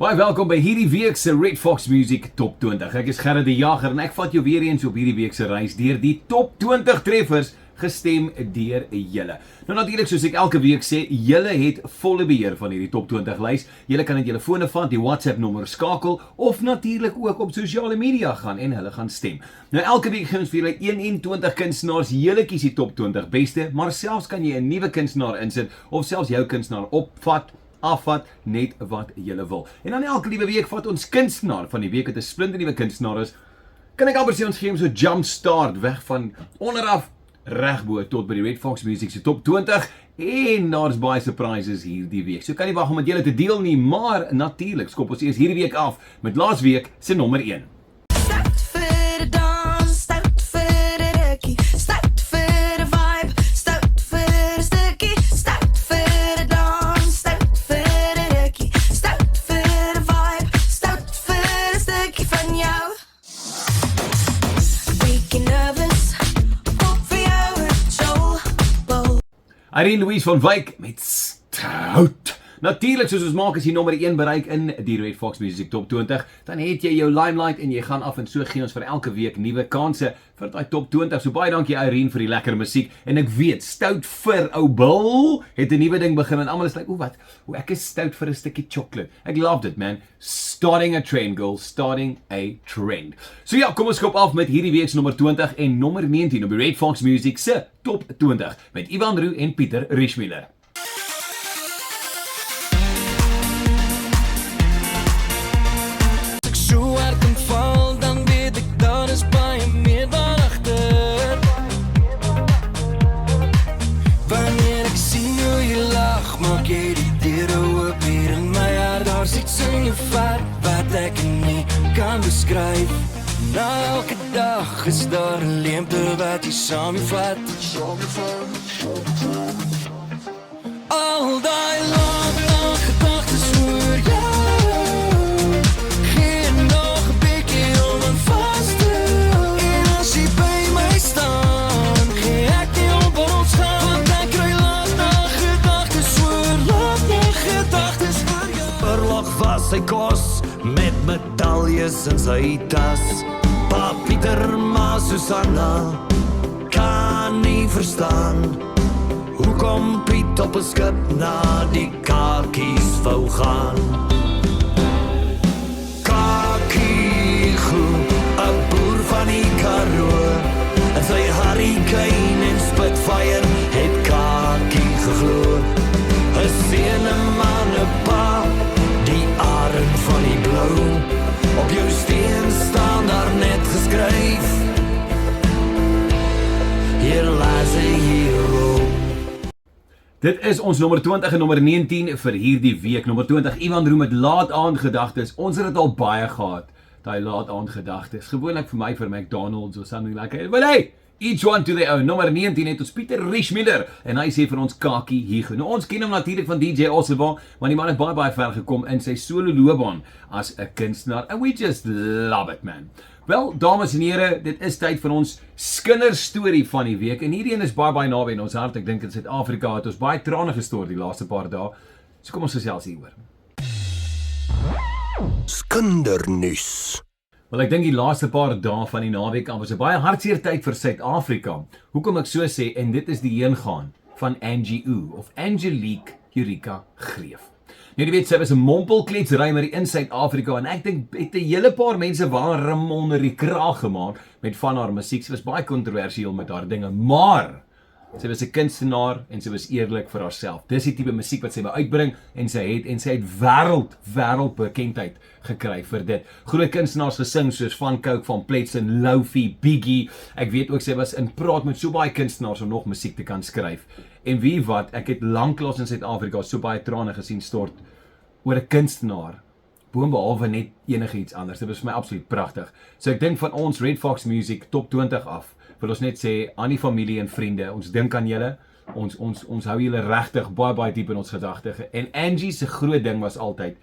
Baie welkom by hierdie week se Red Fox Music Top 20. Ek is Gerard die Jager en ek vat jou weer eens op hierdie week se reis deur die Top 20 treffers gestem deur julle. Nou natuurlik soos ek elke week sê, julle het volle beheer van hierdie Top 20 lys. Julle kan in julle fone vat, die WhatsApp nommer skakel of natuurlik ook op sosiale media gaan en hulle gaan stem. Nou elke week gee ons vir julle 21 kunstenaars. Julle kies die Top 20 beste, maar selfs kan jy 'n nuwe kunstenaar insit of selfs jou kunstenaar afvat, net wat julle wil. En dan elke liewe week vat ons kunstenaar van die week wat 'n splinternuwe kunstenaar is. Kan ek amper sê ons gee hom so jump start weg van onderaf regbo tot by die Red Fox Music se Top 20 en daar's baie surprises hierdie week. So kan nie wag om met julle te deel nie, maar natuurlik skop ons eers hierdie week af met laasweek se nommer 1. Irene Louise van Wyk met Stout. Natuurlik soos ons maak as jy nommer 1 bereik in die Red Fox Music Top 20, dan het jy jou limelight en jy gaan af en so gee ons vir elke week nuwe kansse vir daai Top 20. So baie dankie Irene vir die lekker musiek en ek weet Stout vir ou Bill het 'n nuwe ding begin en almal is like, wat? Ek is stout vir 'n stukkie chocolate. Ek loved it man. Starting a trend girl, starting a trend. So ja, kom ons skop af met hierdie week se nommer 20 en nommer 19 op die Red Fox Music se Top 20 met Ivan Roux en Pieter Richmiller. Wat ek nie kan beskryf. Na elke dag is daar 'n leemte wat jy saamvat. Al daai lang gedagtes oor jou, geen nog 'n bietjie om aan vas te hou. En as jy by my staan, gee ek nie om waar ons gaan. Want ek kry laat gedagtes oor, gedagtes oor jou. Oorlog was sy kos met medaljes in sy tas. Pa Pieter, ma Susanna kan nie verstaan hoekom Piet op 'n skip na die kakies wou gaan. Kakie groen, 'n boer van die Karoo, en sy hurricane en Spitfire het kakie geglo. 'n seun, 'n man, 'n pa, die arend van die blou. Op jou steen staan daar net geskryf, hier lies a hero. Dit is ons nommer 20 en nommer 19 vir hierdie week. Nommer 20, Ivan Roux met Laat Aand Gedagtes. Ons het dit al baie gehad, daai Laat Aand Gedagtes. Gewoonlik vir my vir McDonald's of something like that. But hey, each one to their own. Nommer 19 het ons Pieter Richmiller en hy sê vir ons Kakie Hugo. Nou ons ken hom natuurlik van DJ Osselwa, maar die man het baie ver gekom in sy solo loopbaan as 'n kunstenaar. And we just love it man. Wel, dames en here, dit is tyd vir ons kinderstorie van die week. En hierdie een is baie naby in ons hart. Ek dink in Suid-Afrika het ons baie trane gestort die laaste paar dae. So kom ons gesels hieroor. Kindernuus. Wel, ek dink die laaste paar dae van die naweek was 'n baie hartseer tyd vir Suid-Afrika. Hoekom ek so sê, en dit is die heengaan van Angie Ooh, of Angelique Eureka Greef. Nou, jy weet, sy was 'n mompelkletsrymer in Suid-Afrika, en ek dink het 'n hele paar mense warm onder die kraag gemaak met van haar musiek. Sy was baie kontroversieel met haar dinge, maar sy was 'n kunstenaar en sy was eerlik vir haarself. Dis die tipe musiek wat sy wou uitbring en sy het wêreldbekendheid gekry vir dit. Groot kunstenaars gesing soos Van Cooke, Van Pletsen, Lofi, Biggie. Ek weet ook sy was in praat met so baie kunstenaars om nog musiek te kan skryf. En wie wat, ek het lanklaas in Suid-Afrika so baie trane gesien stort oor 'n kunstenaar, boonbehalwe net enigiets anders. Dit was vir my absoluut pragtig. So ek dink van ons Red Fox Music Top 20 af, wil ons net sê aan die familie en vriende, ons dink aan julle. Ons hou julle regtig baie diep in ons gedagtes. En Angie se groot ding was altyd,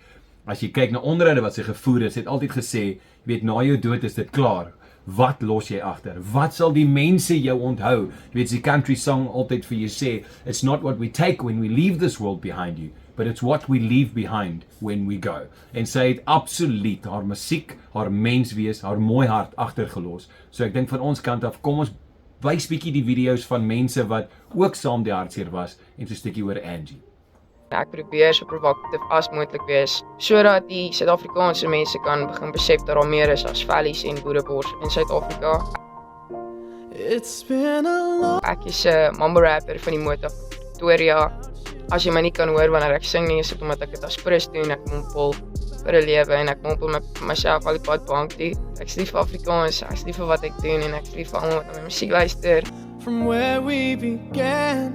as jy kyk na onderhoude wat sy gevoer het, sy het altyd gesê, jy weet, na jou dood is dit klaar. Wat los jy agter? Wat sal die mense jou onthou? Jy weet, die country song altyd vir jou sê, it's not what we take when we leave this world behind you, but it's what we leave behind when we go. En sy het absoluut haar musiek, haar menswees, haar mooi hart agtergelos. So ek dink van ons kant af, kom ons wys bietjie die video's van mense wat ook saam die hartseer was en so 'n stukkie oor Angie. Ek probeer so provokatief as moontlik wees, sodat die Suid-Afrikaanse mense kan begin besef dat daar meer is as vellies en boerebors in Suid-Afrika. It's been a long Ek is 'n mambo rapper van die motor Pretoria. As jy my nie kan hoor wanneer ek sing nie, is dit omdat ek dit as prins doen. Ek mompel vir 'n lewe en ek mompel met myself al die pad bank toe. Ek's lief vir Afrikaans, ek's lief vir wat ek doen en ek's lief vir almal wat na my musiek luister. from where we began.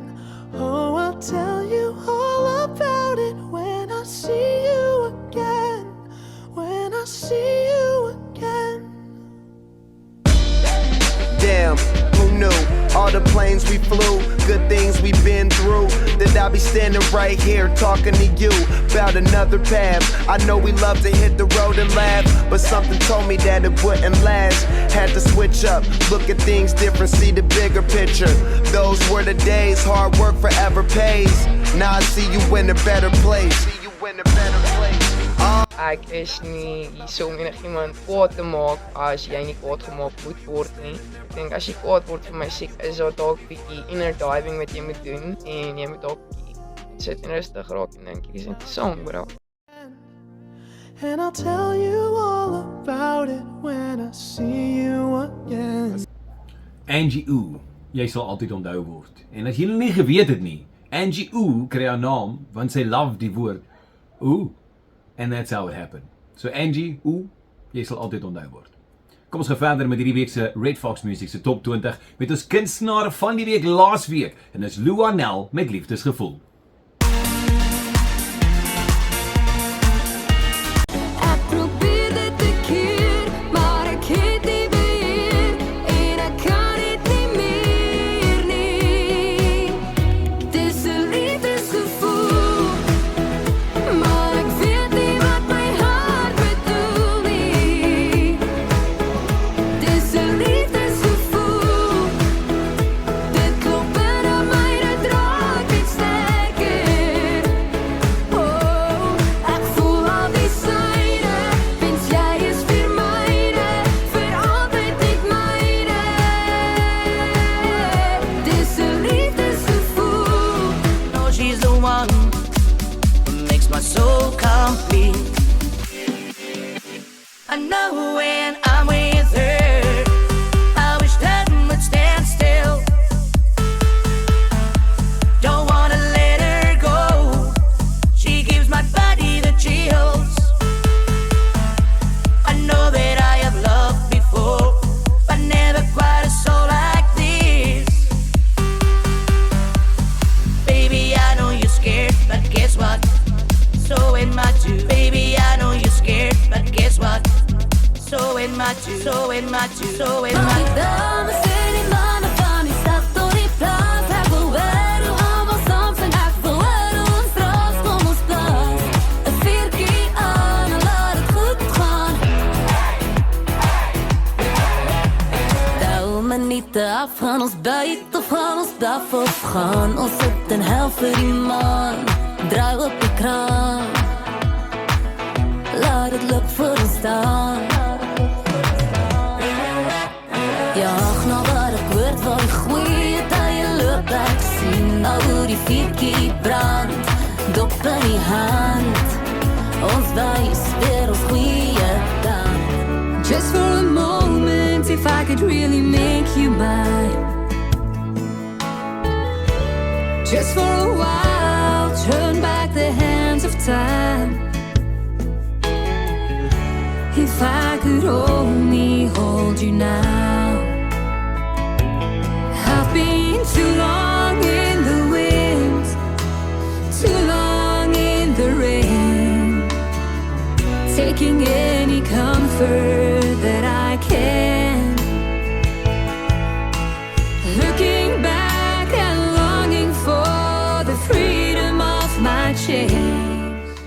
Oh, I'll tell you all about it when I see you again. When I see you again. Damn, who knew? All the planes we flew, good things we've been through. That I'll be standing right here talking to you about another path. I know we love to hit the road and laugh, but something told me that it wouldn't last. Had to switch up, look at things different, see the bigger picture. Those were the days, hard work forever pays. Now I see you in a better place. See you in a better place. Ek is nie hier om enigiemand kwaad te maak as jy nie kwaad gemaak moet word nie. Ek dink as jy kwaad word vir my musiek, is daar dalk 'n bietjie inner diving wat jy moet doen en jy moet dalk sit en rustig raak en dink hierdie is 'n song, bro. And I'll tell you all about it when I see you again. Angie Ooh, jy sal altyd onthou word. En as jy nie geweet het nie, Angie Ooh kry haar naam want sy love die woord ooh. And that's how it happened. So Angie Ooh, jy sal altyd onthou word. Kom ons gaan verder met hierdie week se Red Fox Music se top 20 met ons kunstenaar van die week laas week en dis Luanel met Liefdesgevoel. Ek probeer dit 'n keer, maar ek het nie beheer en ek kan dit nie meer nie. Dis 'n liefdesgevoel, maar ek weet nie wat my hart bedoel nie. Dis 'n liefdesgevoel, dit klop binne my, dit raak net sterker. Oh, ek voel al die syne, wens jy is vir myne, vir altyd net myne. Dis 'n liefdesgevoel. know she's the one who makes my soul complete. I know when I'm with her, I wish time would stand still. Don't wanna let her go. She gives my body the chills. I know that I have loved before, but never quite a soul like this. Baby, I know you're scared, but guess what? So am I too. Baby, I know you're scared, but guess what? So am I too. So am I too. So am I too. Dames en die mannen van die stad tot die plaats. Ek wil hoor hoe almal saam sing. Ek wil hoor hoe ons draas kom ons plaas. 'n vuurtjie aan en laat het goed gaan. Tel my nie te af, gaan ons buit of gaan ons blaf of gaan ons sit en hel vir die maan. Draai op die kraan, laat het loop vir ons staan. Jag na wat ek hoort waar die goeie tye loop. Ek sien nou hoe die vuurtjie brand, dop in die hand. Ons wys weer ons goeie kant. Just for a moment, if I could really make you mine. Just for a while, turn back the hands of time. If I could only hold you now. I've been too long in the wind, too long in the rain, taking any comfort that I can. Looking back and longing for the freedom of my chains.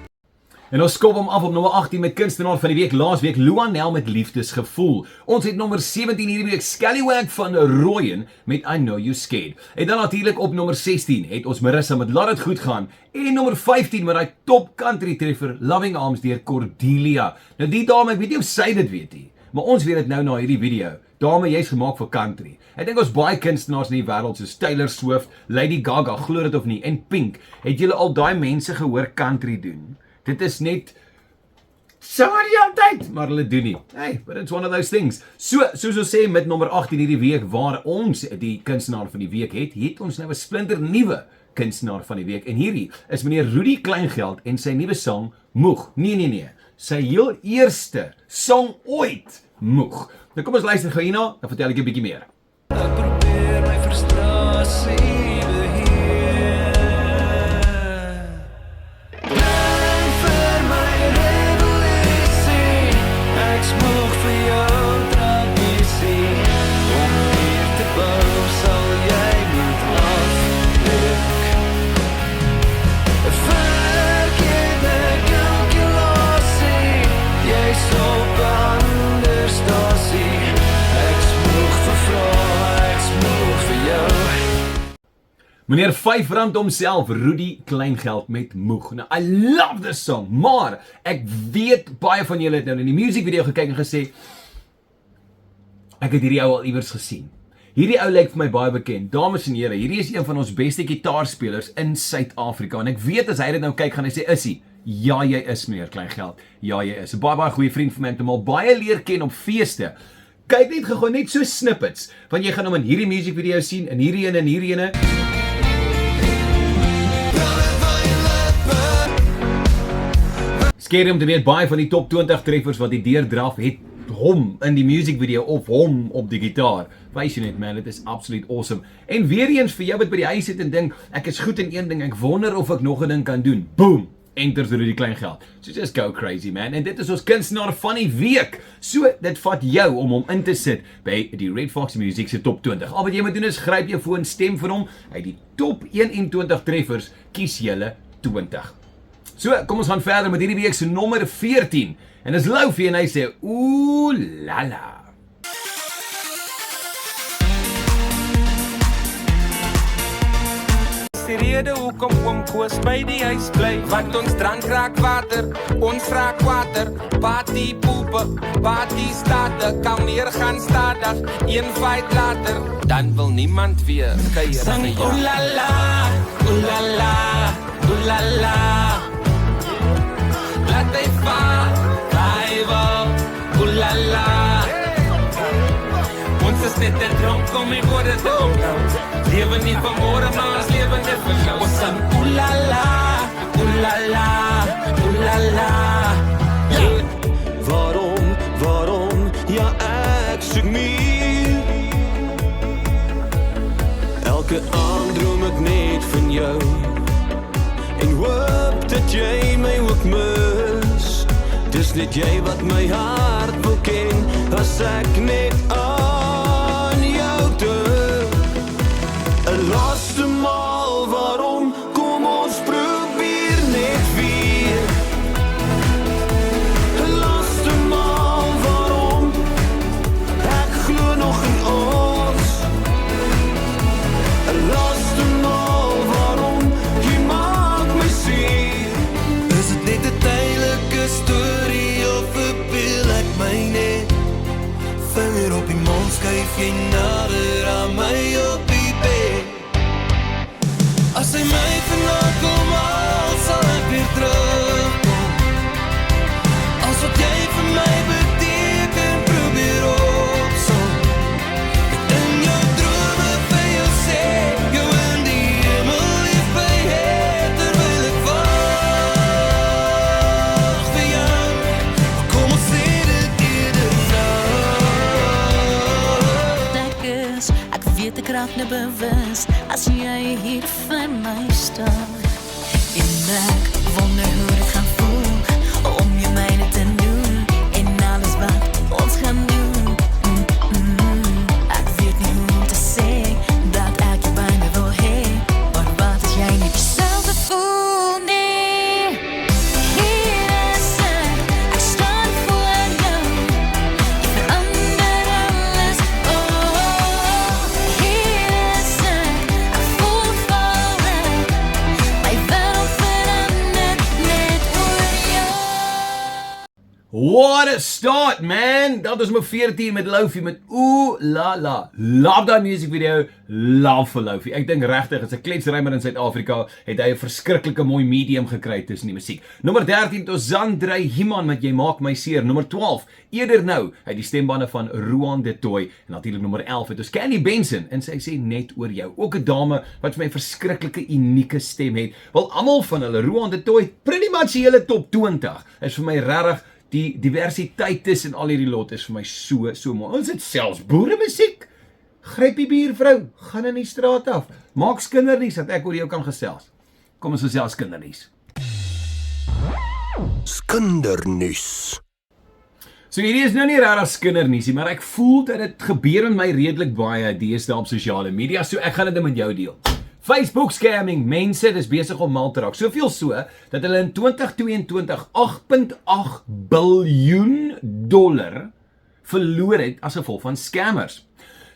En ons skop hom af op nommer 18 met kunstenaar van die week laasweek Luanel met Liefdesgevoel. Ons het nommer 17 hierdie week Scallywag van Rooyen met I Know You Scared. En dan natuurlik op nommer 16 het ons Marissa met Laat Dit Goed Gaan en nommer 15 met die top country treffer Loving Arms deur Cordelia. Nou die dame, ek weet nie of sy dit weet nie, maar ons weet dit nou na hierdie video. Dame, jy's gemaak vir country. Ek dink ons baie kunstenaars in die wêreld soos Taylor Swift, Lady Gaga, glo dit of nie, en Pink. Het julle al daai mense gehoor country doen? Dit is net sommer die altyd, maar hulle doen nie. Hey, but it's one of those things. Soos ons sê met nommer 18 hierdie week waar ons die kunstenaar van die week het ons nou 'n splinter nuwe kunstenaar van die week. En hierdie is meneer Rudy Kleingeld en sy nuwe sang Moeg. Nee. Sy heel eerste sang ooit, Moeg. Nou kom ons luister gou hierna, dan vertel ek 'n bietjie meer. Ek probeer my frustrasie beheer. Plan vir my revolusie. Ek's moeg vir jou tradisie. Om weer te bou sal jy moet afbreek. Verkeerde kalkulasie. Jy's op 'n ander stasie. Ek's moeg vir vrae, ek's moeg vir jou. Meneer R5 homself, Rudy Kleingeld met Moeg. Nou, I love this song, maar ek weet baie van julle het nou in die musiekvideo gekyk en gesê, ek het hierdie ou al iewers gesien. Hierdie ou lyk vir my baie bekend. Dames en here, hierdie is een van ons beste gitaarspelers in Suid-Afrika. En ek weet as hy dit nou kyk, gaan hy sê, is hy? Ja, jy is meneer Kleingeld. Ja, jy is. 'n baie goeie vriend van my, ek het hom al baie leer ken op feeste. Kyk net gou net so snippets, want jy gaan hom in hierdie musiekvideo sien, in hierdie ene en hierdie ene. Skeer om te weet, baie van die top 20 treffers wat die deurdraf het hom in die musiekvideo of hom op die gitaar. Wys jy net man, dit is absoluut awesome. En weer eens vir jou wat by die huis sit en dink, ek is goed in een ding, ek wonder of ek nog 'n ding kan doen. Boom! Enters Rudy Kleingeld. So just go crazy man. En dit is ons kunstenaar van die week. So dit vat jou om hom in te sit by die Red Fox Music se top 20. Al wat jy moet doen is gryp jou foon, stem vir hom. Uit die top 21 treffers kies julle 20. So, kom ons gaan verder met hierdie week se nommer 14. En dis Loufie en hy sê, ooh la la. Die rede hoekom oom Koos by die huis bly. Wat ons drank raak water, ons raak water. Party poepe, party starte. Kan meer gaan stadig, een fight later. Dan wil niemand weer kuier. Sang ooh la la, ooh la la, ooh la la. Laat hy vaar, hy wil, ooh la la. Ons is net te dronk om die woorde te onthou. Lewe nie van môre, maar ons lewe net vir jou. Ons sang ooh la la, ooh la la, ooh la la. Yeah. Waarom, ja ek soek meer. Elke aand droom ek net van jou. En hoop dat jy my ook mis. Dis net jy wat my hart wil ken. As ek net aan jou dink. 'n laaste maal, waarom kom ons probeer net weer. 'n laaste maal, waarom ek glo nog in ons. 'n laaste maal, waarom jy maak my seer. Is dit net 'n tydelike storie of verbeel ek my net? Vinger op die mond, skuif jy nader aan my op die bed. As hy my vandag kom haal, sal ek weer terugkom. As wat jy vir my beteken, probeer opsom. Ek in jou drome vir jou sê, jou in die hemel lief by het, terwyl ek wag vir jou. Kom ons sê dit eerder nou. Ek weet ek raak nou bewus as jy hier vir my staan. En ek wonder hoe dit gaan voel om jou myne te doen en alles wat ons gaan doen. Ek weet nie hoe om te sê dat ek jou by my wil hê, maar wat as jy nie dieselfde voel nie? Hier What a start, man! Dat is my 14 met Lofi met Ooh La La. Love that music video, love vir Lofi. Ek dink regtig, as 'n kletsrymer in Suid-Afrika, het hy 'n verskriklike mooi medium gekry tussen die musiek. Nommer 13, Tozandrey Himan met Jy Maak My Seer. Nommer 12, Eerder Nou, uit die stembande van Ruan de Toy. En natuurlik nommer 11 het ons Candy Benson, en sy sê Net Oor Jou. Ook 'n dame wat vir my 'n verskriklike unieke stem het. Wel, almal van hulle, Ruan de Toy, pretty much die hele top 20, is vir my regtig. Die diversiteit tussen al hierdie lot is vir my so mooi. Ons het selfs boere musiek. Gryp die buurvrou, gaan in die straat af. Maak kindernuus dat ek oor jou kan gesels. Kom ons gesels kindernuus. Kindernuus. So hierdie is nou nie regtig kindernuusie, maar ek voel dat dit gebeur met my redelik baie deesdae op sosiale media, so ek gaan dit met jou deel. Facebook scamming, mense, dis besig om mal te raak. Soveel so, dat hulle in 2022 $8.8 biljoen verloor het as gevolg van scammers.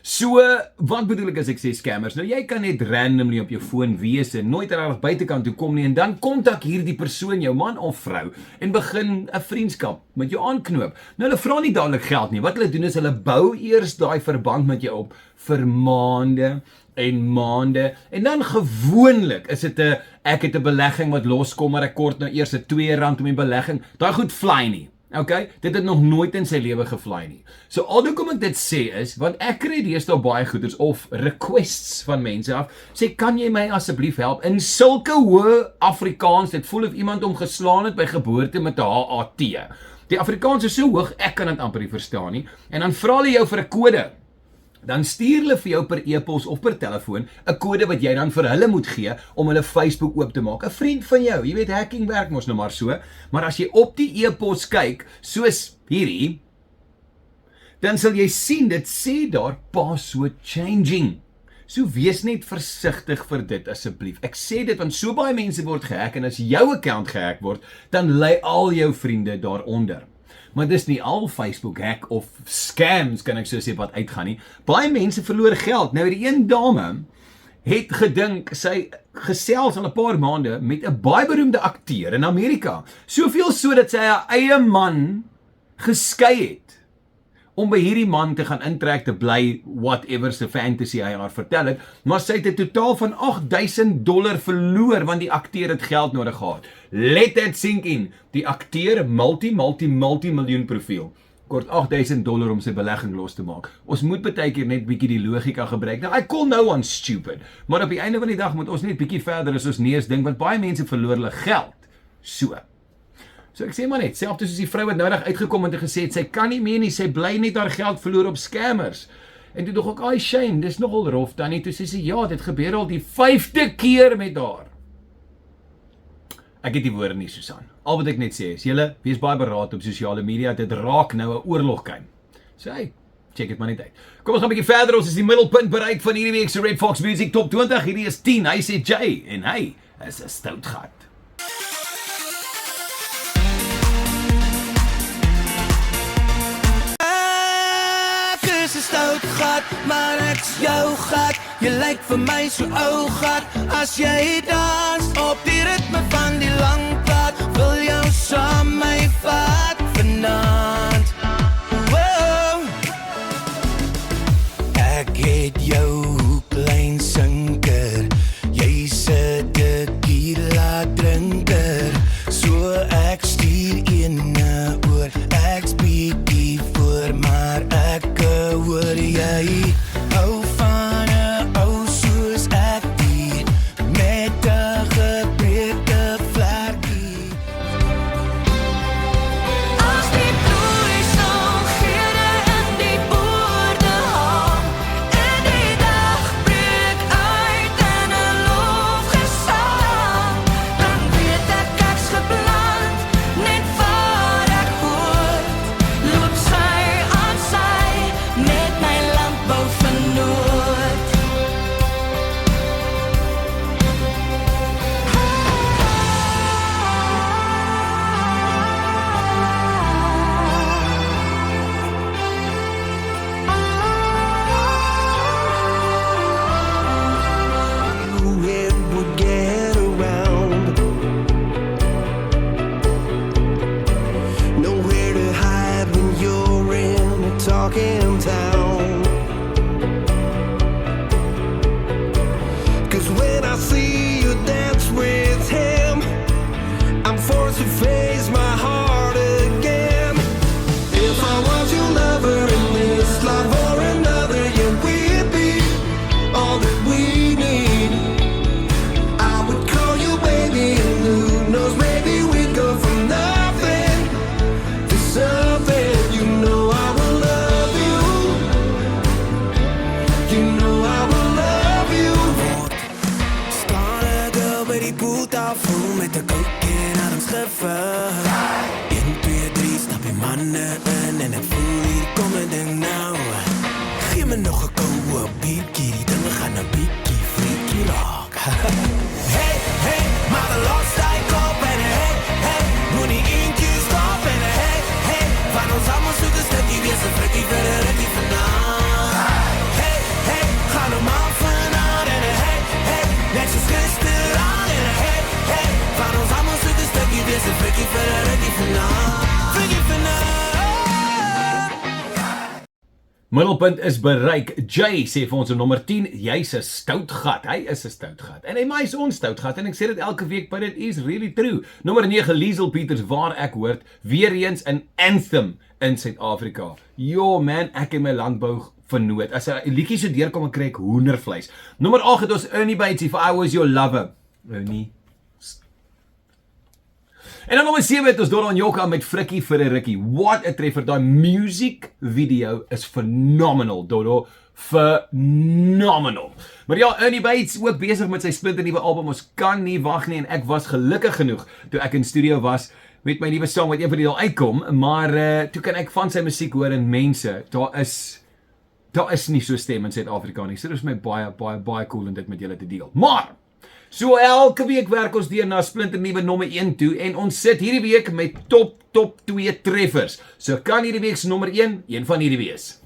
So, wat bedoel ek as ek sê scammers? Nou, jy kan net randomly op jou foon wees en nooit regtig buitekant toe kom nie, en dan kontak hierdie persoon, jou man of vrou, en begin 'n vriendskap met jou aanknoop. Nou, hulle vra nie dadelik geld nie. Wat hulle doen is, hulle bou eers daai verband met jou op vir maande, en dan gewoonlik is dit ek het 'n belegging wat loskom, maar ek kort nou eers R2 om die belegging. Daai goed fly nie. Okay, dit het nog nooit in sy lewe gefly nie. So alhoewel ek dit sê is, want ek kry deesdae baie goeders of requests van mense af, sê kan jy my asseblief help in sulke hoë Afrikaans, dit voel of iemand hom geslaan het by geboorte met 'n HAT. Die Afrikaans is so hoog, ek kan dit amper nie verstaan nie, en dan vra hulle jou vir 'n kode. Dan stuur hulle vir jou per e-pos of per telefoon 'n kode wat jy dan vir hulle moet gee om hulle Facebook oop te maak. 'n Vriend van jou, jy weet hacking werk mos nou maar so, maar as jy op die e-pos kyk, soos hierdie, dan sal jy sien dit sê daar password changing. So wees net versigtig vir dit asseblief. Ek sê dit want so baie mense word gehack, en as jou account gehack word, dan lê al jou vriende daaronder. Maar dis nie al Facebook hack of scams, kan ek so sê, wat uitgaan nie. Baie mense verloor geld. Nou, die een dame het gedink, sy gesels al 'n paar maande met 'n baie beroemde akteur in Amerika. Soveel so dat sy haar eie man geskei het om by hierdie man te gaan intrek te bly, whatever se fantasy hy haar vertel het, maar sy het 'n totaal van $8,000 verloor, want die akteur het geld nodig gehad. Let that sink in. Die akteur, multi-miljoen profiel, kort $8,000 om sy belegging los te maak. Ons moet baie keer net bietjie die logika gebruik. Nou, I call no one stupid, maar op die einde van die dag moet ons net bietjie verder as ons neus dink, want baie mense verloor hulle geld. So ek sê maar net, selfs soos die vrou wat noudag uitgekom het en gesê het, sy kan nie meer nie, sy bly net haar geld verloor op scammers. En toe dog ek, ai shame, dis nogal rof dan nie, toe sê sy, ja, dit gebeur al die 5de keer met haar. Ek het die woorde nie, Susan. Al wat ek net sê is, julle, wees baie beraad op sosiale media, dit raak nou 'n oorlogkuim. So hey, check dit maar net uit. Kom ons gaan 'n bietjie verder, ons is die middelpunt bereik van hierdie week se Red Fox Music Top 20, hierdie is 10, hy sê J, en hy is 'n stout gat. Stout gat, maar ek's jou gat. Jy lyk vir my so ou gat. As jy dans op die ritme van die lang pad, wil jou saam my vat vanaand. Wow. Ek het jou klein sinker, jy's 'n tequila drinker. So ek stuur een oor, ek's bietjie voor, maar ek hoor jy hou van 'n ou soos ek die met 'n tafel met 'n kook en ademsgevaar. 1, 2, 3, stap die manne in en ek voel hier kom 'n ding nou. Gee me nog 'n koue bietjie, die dinge gaan 'n bietjie freaky raak. Hey, hey, maar de laaste kop en hey, hey, moenie eentjie stop en hey, hey, van ons allemaal soet 'n stukkie wees 'n frikkie vir 'n rukkie vanaand. Hey, hey, gaan hom aan vanaand en hey, hey, net soos gisteraan en hey, hey, van ons allemaal soet 'n stukkie wees 'n frikkie vir 'n rukkie vanaand. Frikkie vanaand. Middelpunt is bereik. Jay sê vir ons op nommer 10, jy's 'n stout gat. Hy is 'n stout gat. En hy is ons stout gat en ek sê dit elke week, but it is really true. Nommer 9, Liesel Pieters, waar ek hoort, weer eens 'n anthem in Suid-Afrika. Yo man, ek en my landbou vernoot. As 'n liedjie so deurkom, ek kry ek hoendervleis. Nommer 8 het ons Ernie Bates, For I Was Your Lover. Ernie. En dan nommer 7 het ons Doron Joka met Frikkie vir 'n rukkie. What a treffer. Daai music video is phenomenal, Dodo. Phenomenal. Maar ja, Ernie Bates ook besig met sy splinternuwe album. Ons kan nie wag nie en ek was gelukkig genoeg toe ek in studio was met my nuwe song wat een van die dae uitkom, maar toe kan ek van sy musiek hoor en mense, daar is nie so stem in Suid-Afrika nie. So dit is my baie cool om dit met julle te deel. Maar so elke week werk ons deur na splinternuwe nommer 1 toe en ons sit hierdie week met top 2 treffers. So kan hierdie week se nommer 1 een van hierdie wees.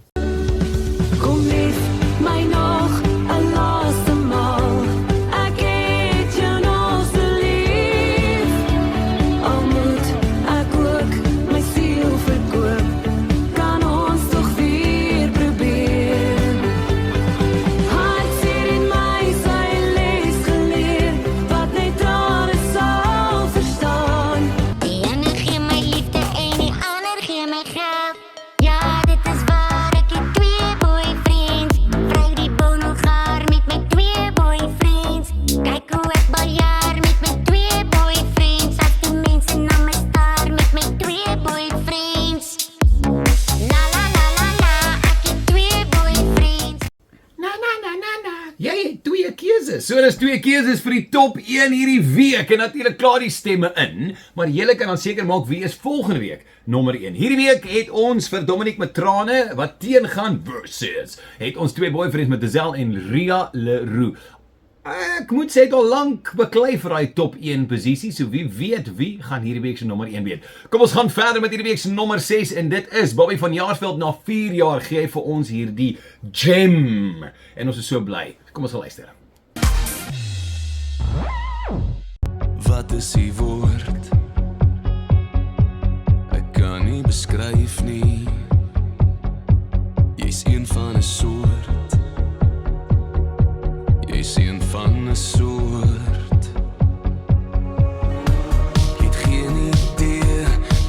Kom lief my nog 'n laaste maal. Ek het jou nog so lief. Al moet ek ook my siel verkoop, kan ons tog weer probeer. Hartseer in my sy les geleer, wat net trane sal verstaan. Die ene gee my liefde en die ander gee my geld. Ja, dit is waar, ek het 2 boyfriends. Vry die bonogaar met my 2 boyfriends. Kyk hoe ek baljaar met my 2 boyfriends. As die mense na my staar met my 2 boyfriends. La la la la la, ek het 2 boyfriends. Jy het 2 keuses. So dis 2 keuses vir die top 1 hierdie week en natuurlik klaar die stemme in, maar julle kan dan seker maak wie is volgende week nommer 1. Hierdie week het ons vir Dominique met trane wat teengaan versus het ons 2 boyfriends met Dezel en Ria Leroux. Ek moet sê het al lank beklei vir daai top 1 posisie, so wie weet wie gaan hierdie week se nommer 1 weet. Kom ons gaan verder met hierdie week se nommer 6 en dit is Bobby van Jaarsveld. Na 4 jaar gee hy vir ons hierdie gem en ons is so bly. Kom ons gaan luister. Wat is die woord? Ek kan nie beskryf nie. Jy's een van 'n soort. Jy's een van 'n soort. Jy het geen idee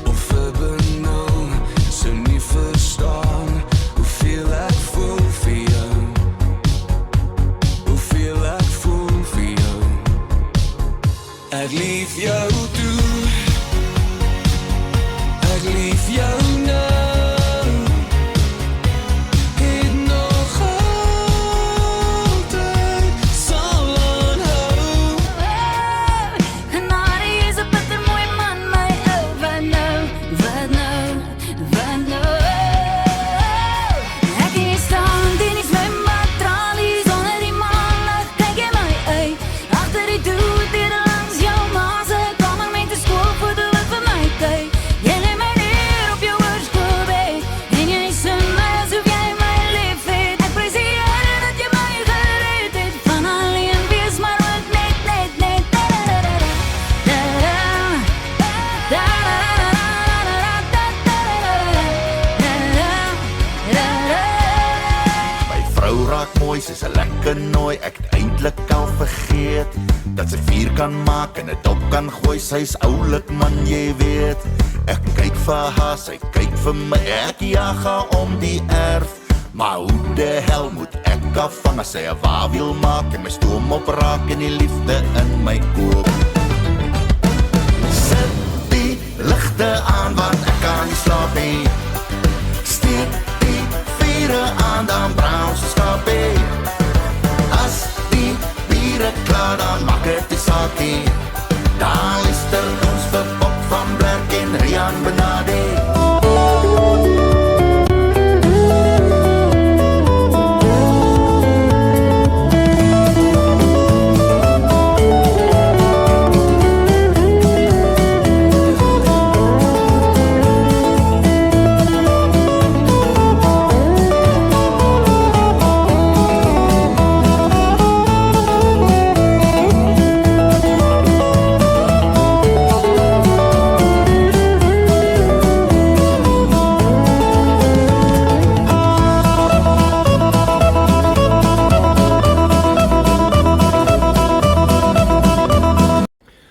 of 'n benul sou nie verstaan hoeveel ek voel vir jou. Hoeveel ek voel vir jou. Ek lief jou toe. Ek lief jou nou. Het nog altyd sal aanhou. Maar hy is 'n bittermooi man, my ou. Wat nou? Wat nou? Wat nou? Ek kan nie staan in die zwembad, tralies onder die maandag. Kyk jy my uit, agter die dood hier langs jou maas. Ek kom met die skool voor de wat vir my kyk. Jy lê my neer op jou oorskoolbed en jy sê my asof jy my lief het. Ek prys die Here dat jy my gered het van alleen wees, maar ook net. My vrou raak mooi, sy's 'n lekker nooi. Ek het eintlik al vergeet dat sy vuur kan maak en 'n dop kan gooi. Sy's oulik man, jy weet. Ek kyk vir haar, sy kyk vir my. Ek jag haar om die erf. Maar hoe de hel moet ek afvang as sy 'n wa wil maak en my stoom opraak en die liefde in my koop? Sit die ligte aan want ek kan nie slaap nie. Steek die vure aan, dan brand ons skapie. As die biere klaar, dan maak het die saak nie.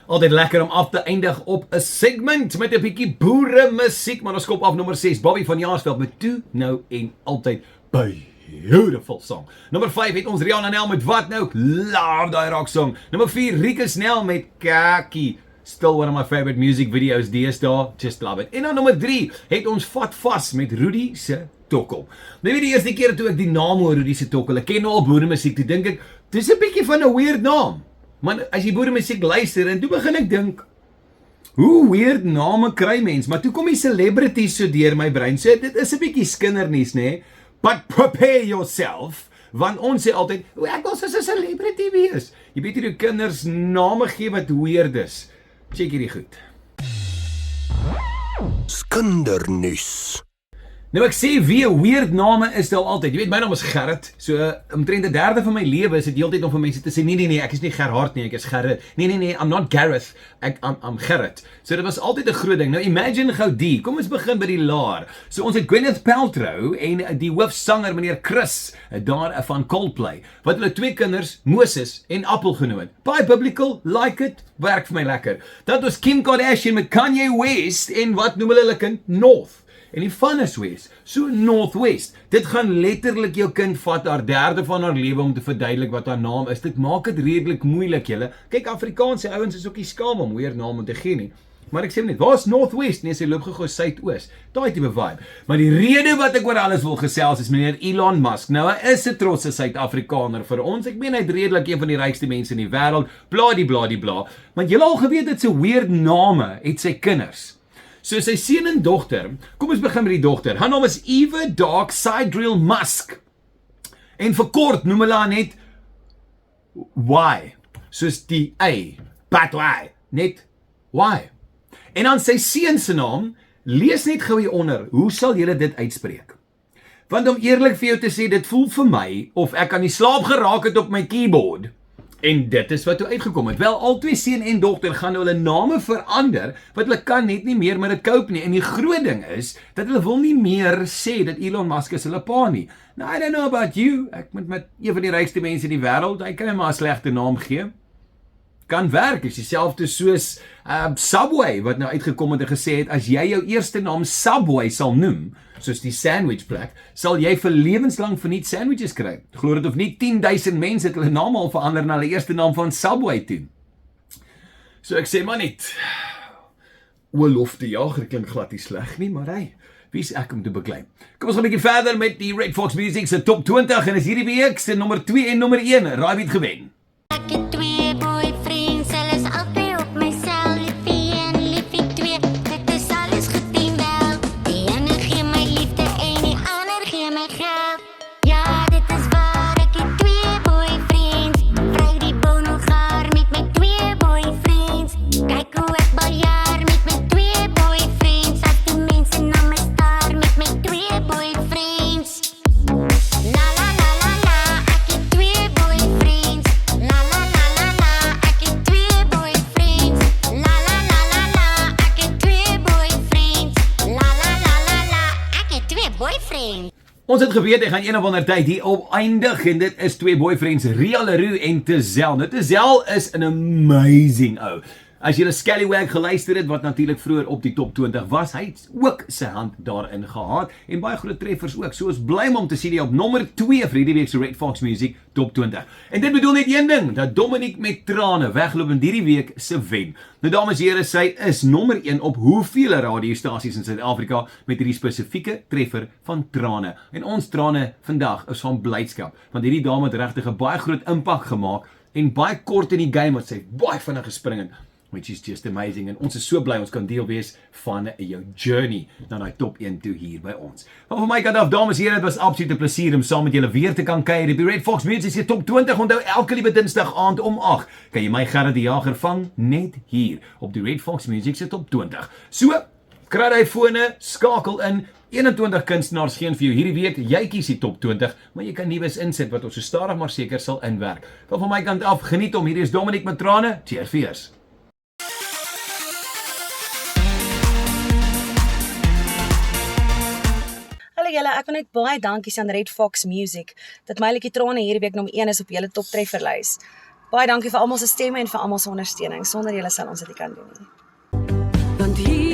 Altyd lekker om af te eindig op 'n segment met 'n bietjie boere musiek, maar ons skop af nommer 6, Bobby van Jaarsveld met Toe Nou en Altyd. Beautiful song. Nommer 5 het ons Rihanna Nel met Wat Nou. Love daai rock song. Nommer 4 Rieke Snell met Kaki. Still one of my favorite music videos deesdae. Just love it. En dan nommer 3 het ons Vat Vas met Rudy se Tokkel. Nou weet die eerste keer toe ek die naam hoor Rudy se Tokkel, ek ken nou al boere musiek, toe dink ek, dis 'n bietjie van 'n weird naam. Maar as jy boere musiek luister en toe begin ek dink, hoe weird name kry mens, maar toe kom die celebrities so deur my brein. So dit is 'n bietjie skindernuus, nê? But prepare yourself, want ons sê altyd, ek wil soos 'n celebrity wees. Jy weet hoe kinders name gee wat weird is. Check hierdie goed. Skindernuus. Nou ek sê wie weird name is daar altyd. Jy weet my naam is Gerrit. So omtrent 'n3 van my lewe is dit heeltyd om vir mense te sê nee, ek is nie Gerhard nie, ek is Gerrit. Nee, I'm not Gareth. I'm Gerrit. So dit was altyd 'n groot ding. Nou imagine gou die. Kom ons begin by die laar. So ons het Gwyneth Paltrow en die hoofsanger meneer Chris daar van Coldplay. Wat hulle 2 kinders, Moses en Appel genoem het. Baie biblical, like it, werk vir my lekker. Dat was Kim Kardashian met Kanye West en wat noem hulle kind? North. En die van is West, so Northwest. Dit gaan letterlik jou kind vat haar 1/3 van haar lewe om te verduidelik wat haar naam is. Dit maak dit redelik moeilik, julle. Kyk, Afrikaanse ouens is ook nie skaam om weer name te gee nie. Maar ek sê net, waar is Northwest? Nee, sy loop gou suidoos. Daai tipe vibe. Maar die rede wat ek oor alles wil gesels is meneer Elon Musk. Nou, hy is 'n trotse Suid-Afrikaner vir ons. Ek meen hy het redelik een van die rykste mense in die wêreld. Bladie. Want julle al geweet dit se weird name het sy kinders. So sy seun en dogter, kom ons begin met die dogter. Haar naam is Eva Dark Sidrill Musk. En vir kort noem hulle haar net Y. Soos die A, but Y, net Y. En dan sy seun se naam, lees net gou hier onder, hoe sal julle dit uitspreek? Want om eerlik vir jou te sê, dit voel vir my of ek aan die slaap geraak het op my keyboard. En dit is wat toe uitgekom het. Wel, al 2 seun en dogter gaan nou hulle name verander, wat hulle kan net nie meer met dit cope nie. En die groot ding is, dat hulle wil nie meer sê dat Elon Musk is hulle pa nie. Now, I don't know about you, ek moet met een van die rykste mense in die wêreld, hy kan maar 'n slegte naam gee. Kan werk, is dieselfde soos Subway, wat nou uitgekom het en gesê het, as jy jou eerste naam Subway sal noem, soos die sandwich plek, sal jy vir lewenslang verniet sandwiches kry. Glo dit of nie, 10,000 mense het hulle naam al verander na hulle eerste naam van Subway toe. So ek sê maar net, Oorlof die Jager klink glad nie sleg nie, maar hey, wie is ek om te beklei? Kom ons gaan 'n bietjie verder met die Red Fox Music se top 20 en is hierdie week se nommer 2 en nommer 1, raai wie het gewen? Ek het 2 boyfriends, hulle is altyd op my sel. Liefie 1, liefie 2, dit is alles gedien wel. Die ene gee my liefde en die ander gee my geld. Ja, dit is waar, ek het 2 boyfriends. Vry die bonogaar met my 2 boyfriends. Kyk hoe ek baljaar met my 2 boyfriends. As die mense na my staar met my 2 boyfriends. La la la la la, ek het 2 boyfriends. La la la la la, ek het 2 boyfriends. La la la la la, ek het 2 boyfriends. La la la la la, ek het 2 boyfriends. Ons het geweet, ek gaan een of ander tyd hier op eindig en dit is 2 boyfriends, Ria Leroux en Tezel. Nou Tezel is an amazing ou. As jy 'n Scallywag geluister het, wat natuurlik vroeër op die top 20 was, hy het ook sy hand daarin gehad en baie groot treffers ook. So ons bly om te sien die op nommer 2 vir hierdie week se Red Fox Music top 20. En dit bedoel net een ding, dat Dominique met trane wegloop in hierdie week se wen. Nou dames en here, sy is nommer 1 op hoeveel radiostasies in Suid-Afrika met hierdie spesifieke treffer van trane. En ons trane vandag is van blydskap, want hierdie dame het regtig 'n baie groot impak gemaak en baie kort in die game wat sy baie vinnig gespring het. Which is just amazing, en ons is so bly ons kan deel wees van jou journey na die top 1 toe hier by ons. Maar van my kant af, dames en here, dit was absoluut 'n plesier om saam met julle weer te kan kuier. Die Red Fox Music se top 20, onthou elke liewe Dinsdag aand om 8. Kan jy my Gerrit die Jager vang net hier op die Red Fox Music se top 20. So, kry hy fone, skakel in. 21 kunstenaars geen vir jou hierdie week. Jy kies die top 20, maar jy kan nuus insit wat ons so stadig maar seker sal inwerk. Van my kant af, geniet hom. Hierdie is Dominique met trane. Cheers vir eers. Hallo julle, ek wil net baie dankie aan Red Fox Music dat my liedjie Trane hierdie week nommer 1 is op julle top trefferlys. baie dankie vir almal se stemme en vir almal se ondersteuning. Sonder julle sal ons dit nie kan doen nie. Want hier